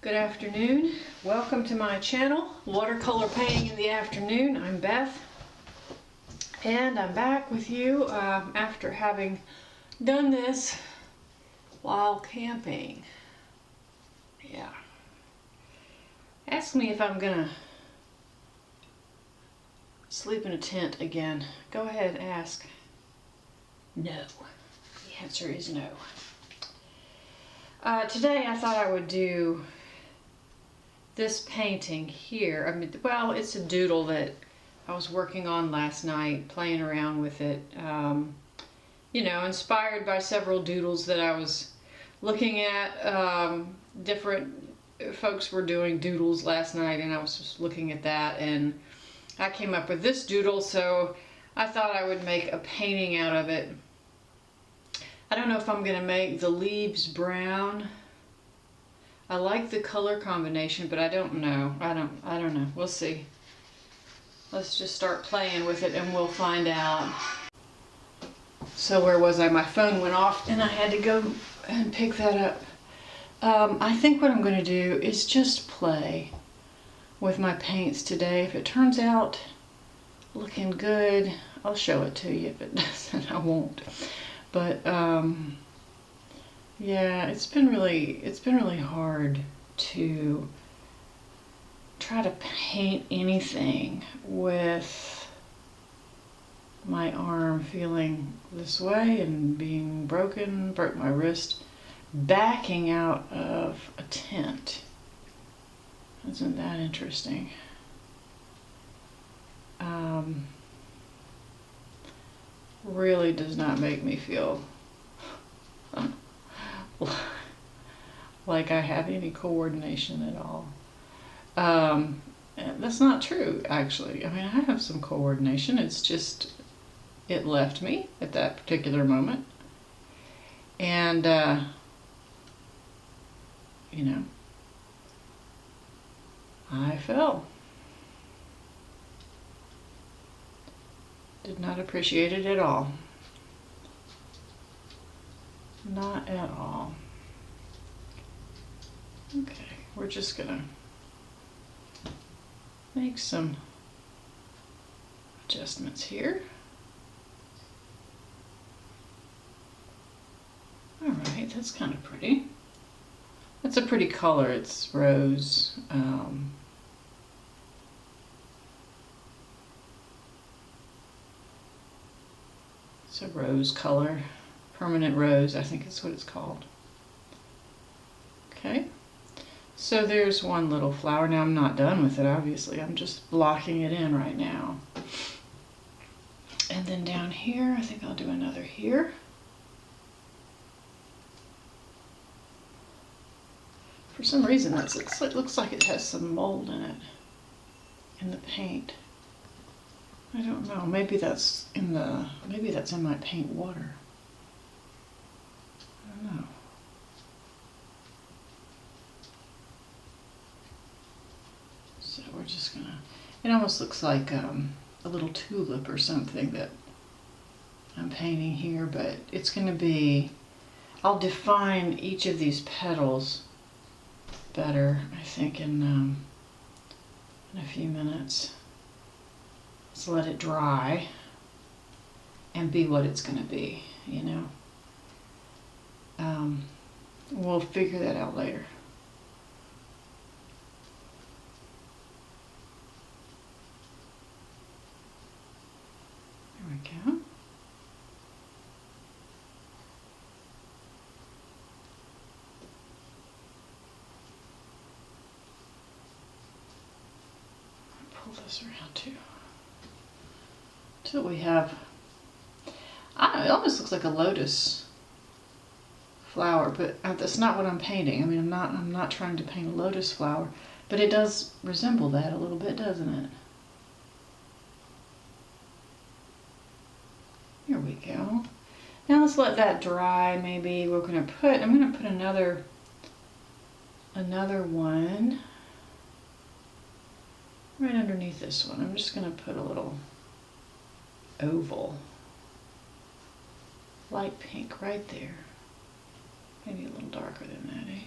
Good afternoon. Welcome to my channel, Watercolor Painting in the Afternoon. I'm Beth, and I'm back with you after having done this while camping. Yeah. Ask me if I'm gonna sleep in a tent again. Go ahead and ask. No. The answer is no. Today I thought I would do this painting here. Well, it's a doodle that I was working on last night, playing around with it. You know, inspired by several doodles that I was looking at. Different folks were doing doodles last night, and I was just looking at that, and I came up with this doodle, so I thought I would make a painting out of it. I don't know if I'm going to make the leaves brown. I like the color combination, but I don't know. I don't know. We'll see. Let's just start playing with it and we'll find out. So where was I? My phone went off and I had to go and pick that up. I think what I'm going to do is just play with my paints today. If it turns out looking good, I'll show it to you. If it doesn't, I won't. But yeah, it's been really hard to try to paint anything with my arm feeling this way and being broke my wrist, backing out of a tent. Isn't that interesting? Really does not make me feel like I have any coordination at all. That's not true, actually. I mean, I have some coordination. It's just, it left me at that particular moment. And, you know, I fell. Did not appreciate it at all. Not at all. Okay, we're just gonna make some adjustments here. All right, that's kind of pretty. That's a pretty color. It's rose. It's a rose color. Permanent rose, I think is what it's called. Okay, so there's one little flower. Now I'm not done with it, obviously. I'm just blocking it in right now. And then down here, I think I'll do another here. For some reason, it looks like it has some mold in it, in the paint. I don't know. Maybe that's in my paint water. I don't know. So we're just gonna, it almost looks like a little tulip or something that I'm painting here, but it's gonna be, I'll define each of these petals better, I think, in a few minutes. Let's let it dry and be what it's gonna be, you know. We'll figure that out later. There we go. Pull this around too. Till we have, I don't know, it almost looks like a lotus flower, but that's not what I'm painting. I mean, I'm not trying to paint a lotus flower, but it does resemble that a little bit, doesn't it? Here we go. Now let's let that dry. Maybe I'm gonna put another one right underneath this one. I'm just gonna put a little oval, light pink right there. Maybe a little darker than that, eh?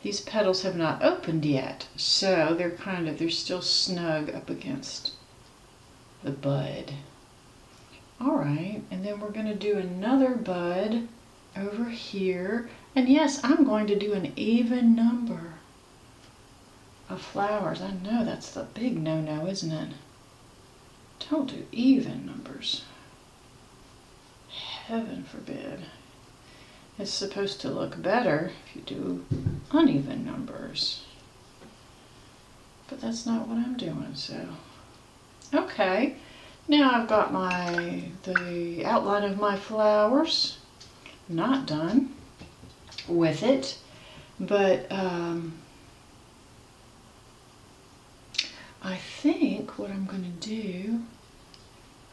these petals have not opened yet, so they're still snug up against the bud. All right, and then we're gonna do another bud over here. And yes, I'm going to do an even number of flowers. I know that's the big no-no, isn't it? Don't do even numbers. Heaven forbid. It's supposed to look better if you do uneven numbers. But that's not what I'm doing, so. Okay, now I've got the outline of my flowers. Not done with it, but I think what I'm going to do,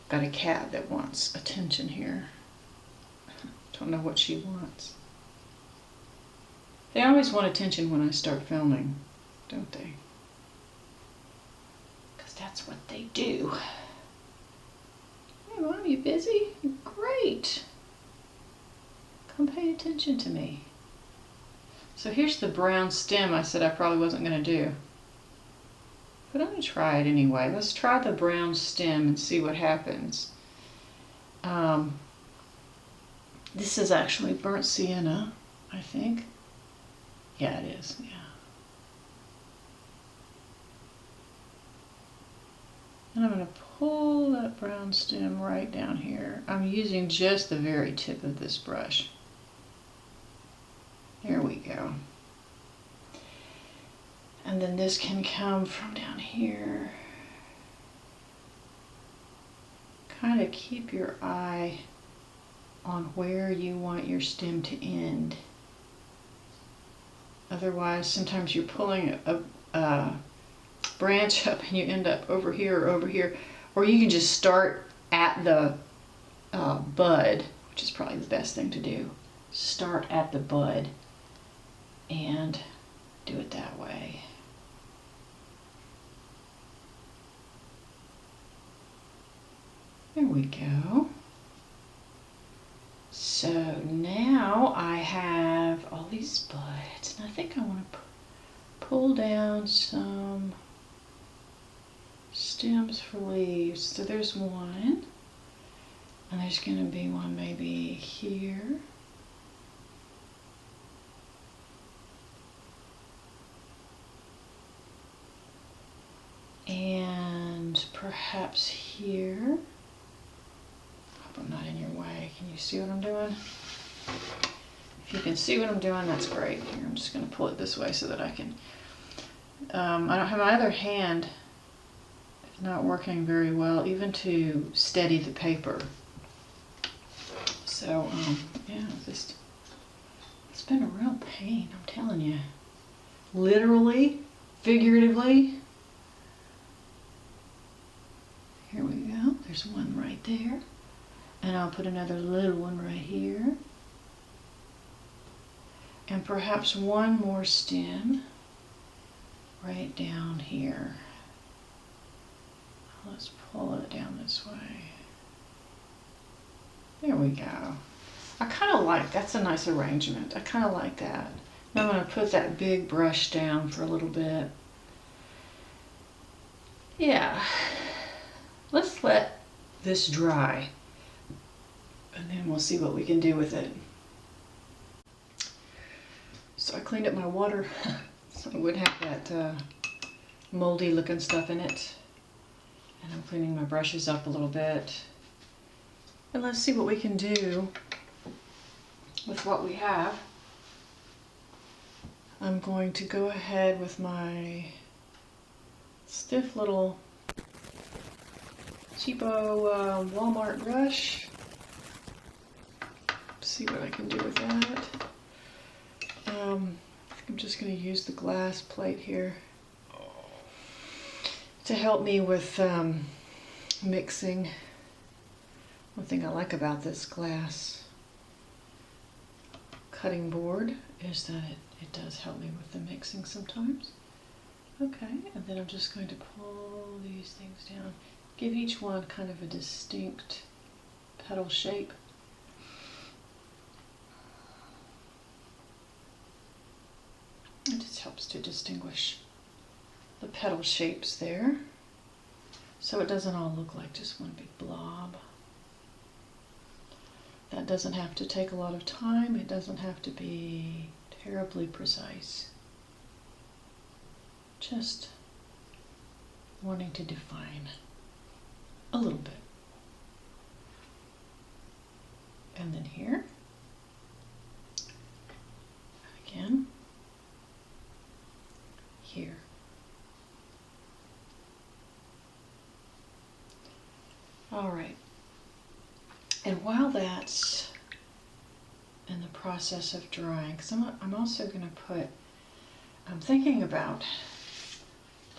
got a cat that wants attention here. Don't know what she wants. They always want attention when I start filming, don't they? Because that's what they do. Hey, Mom, you busy? Great. Come pay attention to me. So here's the brown stem I said I probably wasn't going to do. But I'm going to try it anyway. Let's try the brown stem and see what happens. This is actually burnt sienna, I think. Yeah, it is, yeah. And I'm going to pull that brown stem right down here. I'm using just the very tip of this brush. There we go. And then this can come from down here. Kind of keep your eye on where you want your stem to end. Otherwise, sometimes you're pulling a branch up and you end up over here or over here. Or you can just start at the bud, which is probably the best thing to do. Start at the bud and do it that way. There we go. So now I have all these buds, and I think I want to pull down some stems for leaves. So there's one, and there's going to be one maybe here. And perhaps here. I'm not in your way. Can you see what I'm doing? If you can see what I'm doing, that's great. Here, I'm just going to pull it this way so that I can. I don't have my other hand. It's not working very well, even to steady the paper. So, yeah, it's been a real pain, I'm telling you. Literally, figuratively. Here we go. There's one right there. And I'll put another little one right here. And perhaps one more stem right down here. Let's pull it down this way. There we go. I kind of like, that's a nice arrangement. I kind of like that. Now I'm going to put that big brush down for a little bit. Yeah. Let's let this dry. And then we'll see what we can do with it. So I cleaned up my water so it wouldn't have that moldy looking stuff in it. And I'm cleaning my brushes up a little bit. And let's see what we can do with what we have. I'm going to go ahead with my stiff little cheapo Walmart brush. See what I can do with that. I'm just going to use the glass plate here to help me with mixing. One thing I like about this glass cutting board is that it does help me with the mixing sometimes. Okay, and then I'm just going to pull these things down. Give each one kind of a distinct petal shape. It just helps to distinguish the petal shapes there, so it doesn't all look like just one big blob. That doesn't have to take a lot of time. It doesn't have to be terribly precise. Just wanting to define a little bit. And then here, again, here. All right. And while that's in the process of drying, because I'm also going to put, I'm thinking about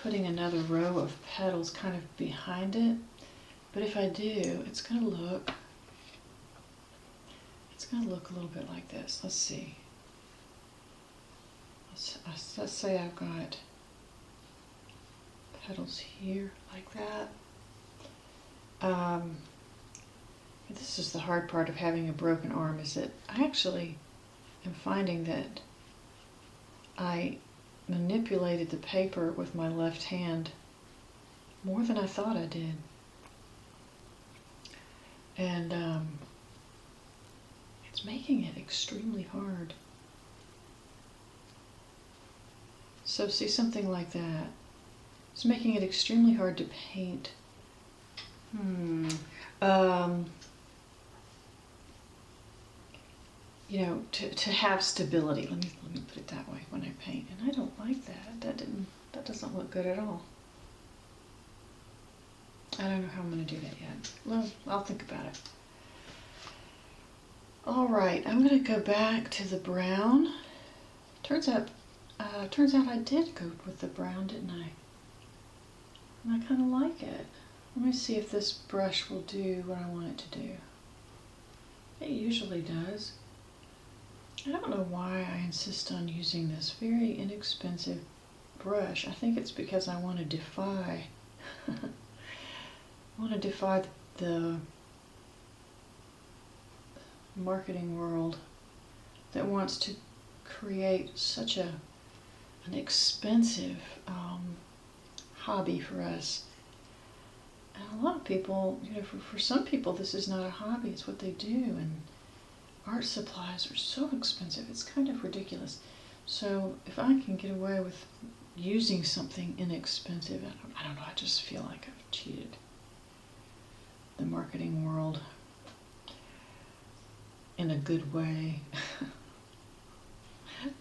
putting another row of petals kind of behind it, but if I do, it's going to look a little bit like this. Let's see. Let's say I've got petals here like that. This is the hard part of having a broken arm, is that I actually am finding that I manipulated the paper with my left hand more than I thought I did. And it's making it extremely hard. So see, something like that. It's making it extremely hard to paint. You know, to have stability. Let me put it that way when I paint. And I don't like that. That doesn't look good at all. I don't know how I'm going to do that yet. Well, I'll think about it. All right, I'm going to go back to the brown. Turns out I did go with the brown, didn't I? And I kind of like it. Let me see if this brush will do what I want it to do. It usually does. I don't know why I insist on using this very inexpensive brush. I think it's because I want to defy the marketing world that wants to create such an expensive hobby for us. And a lot of people, you know, for some people this is not a hobby, it's what they do, and art supplies are so expensive, it's kind of ridiculous. So if I can get away with using something inexpensive, I don't know, I just feel like I've cheated the marketing world in a good way.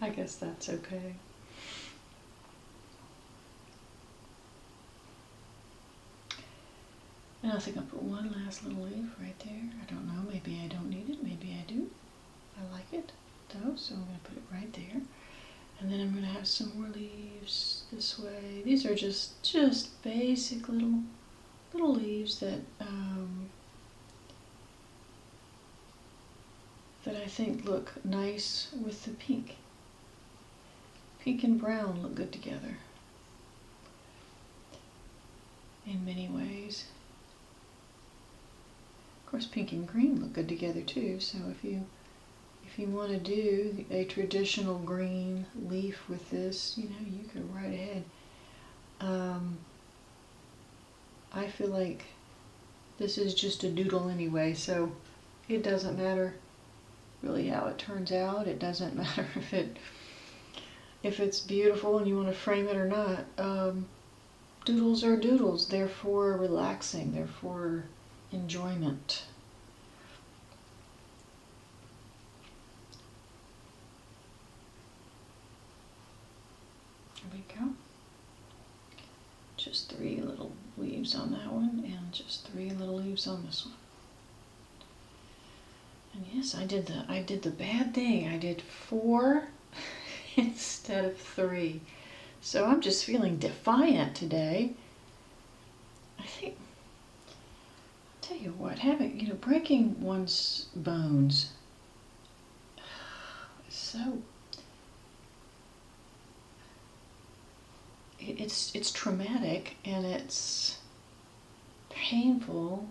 I guess that's okay. And I think I'll put one last little leaf right there. I don't know, maybe I don't need it, maybe I do. I like it though, so I'm going to put it right there. And then I'm going to have some more leaves this way. These are just basic little leaves that that I think look nice with the pink. Pink and brown look good together in many ways. Of course, pink and green look good together too, so if you want to do a traditional green leaf with this, you know, you go right ahead. I feel like this is just a doodle anyway, so it doesn't matter really how it turns out. It doesn't matter if it's beautiful and you want to frame it or not. Doodles are doodles. They're for relaxing. They're for enjoyment. There we go. Just 3 little leaves on that one, and just 3 little leaves on this one. And yes, I did the bad thing. I did 4 instead of 3. So I'm just feeling defiant today. I think, I'll tell you what, breaking one's bones is so, it's traumatic and it's painful,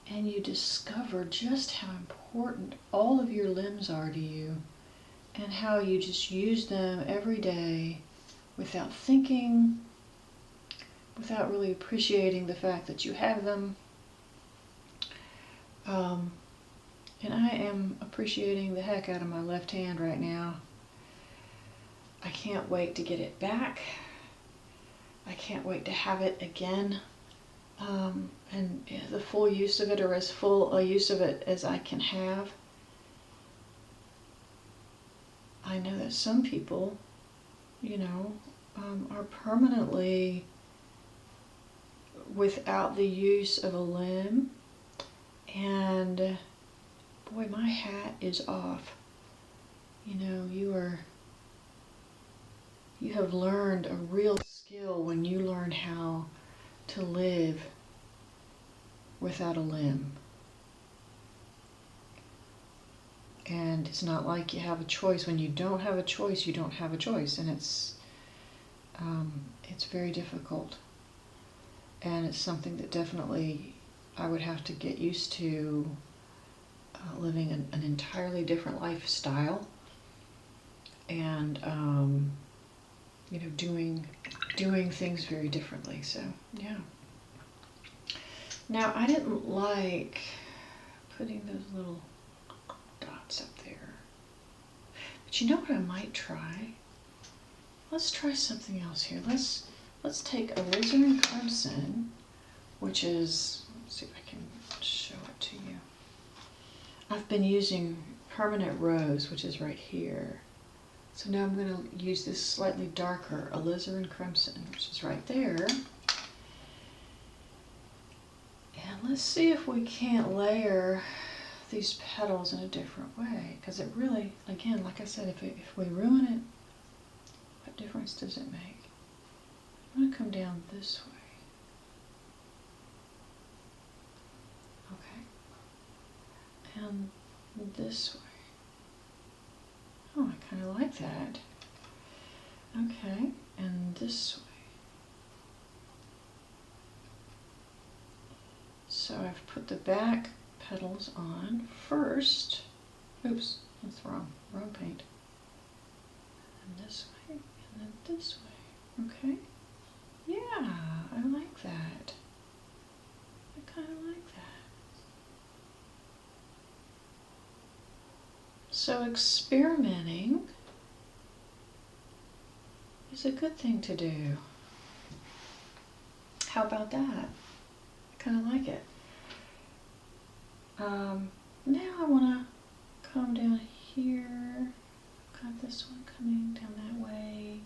and you discover just how important all of your limbs are to you. and how you just use them every day without thinking, without really appreciating the fact that you have them. And I am appreciating the heck out of my left hand right now. I can't wait to get it back. I can't wait to have it again. And the full use of it, or as full a use of it as I can have. I know that some people, you know, are permanently without the use of a limb, and boy, my hat is off. You know, you have learned a real skill when you learn how to live without a limb. And it's not like you have a choice. When you don't have a choice, you don't have a choice, and it's very difficult. And it's something that definitely I would have to get used to, living an entirely different lifestyle, and you know, doing things very differently. So yeah. Now, I didn't like putting those little dots up there, but you know what I might try? Let's try something else here. Let's take alizarin crimson, which is, let's see if I can show it to you. I've been using permanent rose, which is right here. So now I'm going to use this slightly darker alizarin crimson, which is right there. And let's see if we can't layer these petals in a different way, because it really, again, like I said, if we ruin it, what difference does it make? I'm going to come down this way. Okay. And this way. Oh, I kind of like that. Okay, and this way. So I've put the back petals on first. Oops, that's wrong paint. And this way, and then this way. Okay. Yeah, I like that. I kind of like that. So experimenting is a good thing to do. How about that? I kind of like it. Now I want to come down here. Got this one coming down that way,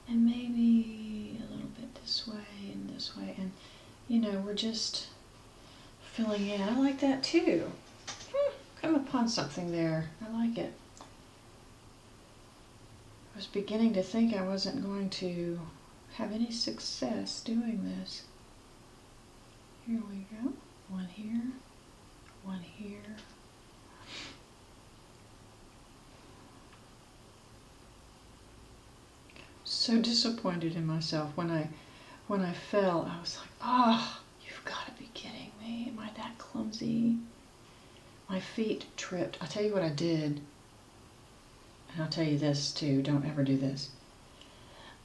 and maybe a little bit this way and this way, and you know, we're just filling in. I like that too. Come upon something there. I like it. I was beginning to think I wasn't going to have any success doing this. Here we go. One here, one here. So disappointed in myself when I fell. I was like, oh, you've got to be kidding me. Am I that clumsy? My feet tripped. I'll tell you what I did. And I'll tell you this too. Don't ever do this.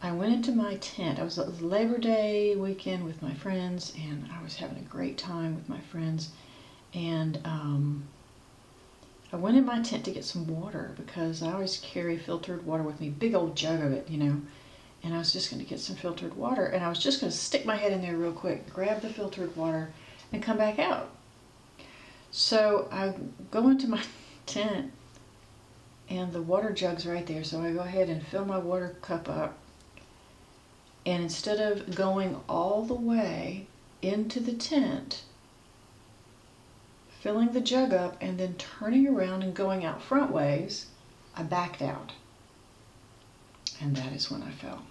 I went into my tent. It was Labor Day weekend with my friends, and I was having a great time with my friends. And I went in my tent to get some water, because I always carry filtered water with me, big old jug of it, you know. And I was just going to get some filtered water, and I was just going to stick my head in there real quick, grab the filtered water, and come back out. So I go into my tent, and the water jug's right there, so I go ahead and fill my water cup up. And instead of going all the way into the tent, filling the jug up and then turning around and going out front ways, I backed out. And that is when I fell.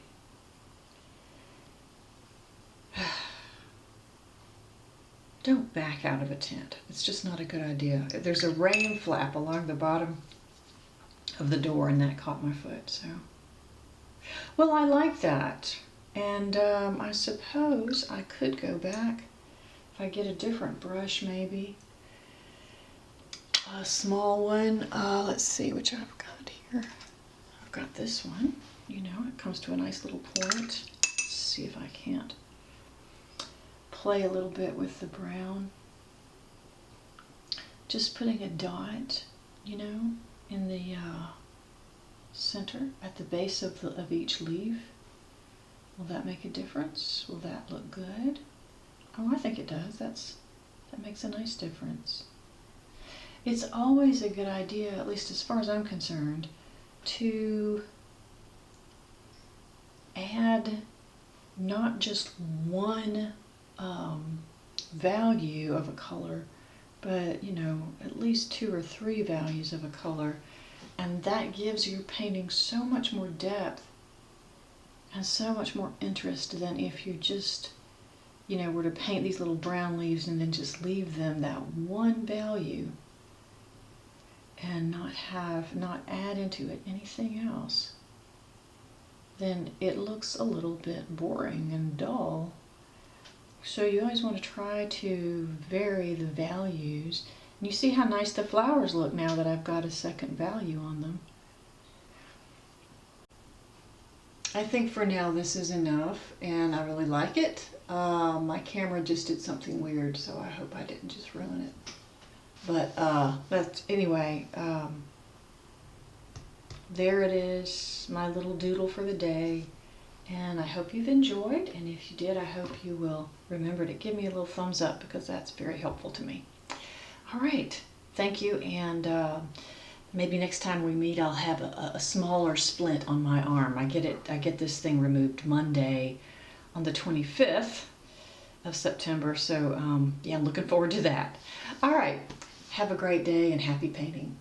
Don't back out of a tent. It's just not a good idea. There's a rain flap along the bottom of the door, and that caught my foot. So, well, I like that. And I suppose I could go back if I get a different brush, maybe. A small one. Let's see which I've got. put here. I've got this one, you know, it comes to a nice little point. Let's see if I can't play a little bit with the brown. Just putting a dot, you know, in the center at the base of each leaf. Will that make a difference? Will that look good? Oh, I think it does. That makes a nice difference. It's always a good idea, at least as far as I'm concerned, to add not just one value of a color, but, you know, at least 2 or 3 values of a color. And that gives your painting so much more depth and so much more interest than if you just, you know, were to paint these little brown leaves and then just leave them that one value and not add into it anything else. Then it looks a little bit boring and dull. So you always want to try to vary the values. And you see how nice the flowers look now that I've got a second value on them. I think for now this is enough, and I really like it. My camera just did something weird, so I hope I didn't just ruin it. But anyway, there it is, my little doodle for the day. And I hope you've enjoyed, and if you did, I hope you will remember to give me a little thumbs up, because that's very helpful to me. All right, thank you, and maybe next time we meet I'll have a smaller splint on my arm. I get this thing removed Monday on the 25th of September, so yeah, I'm looking forward to that. All right, have a great day and happy painting.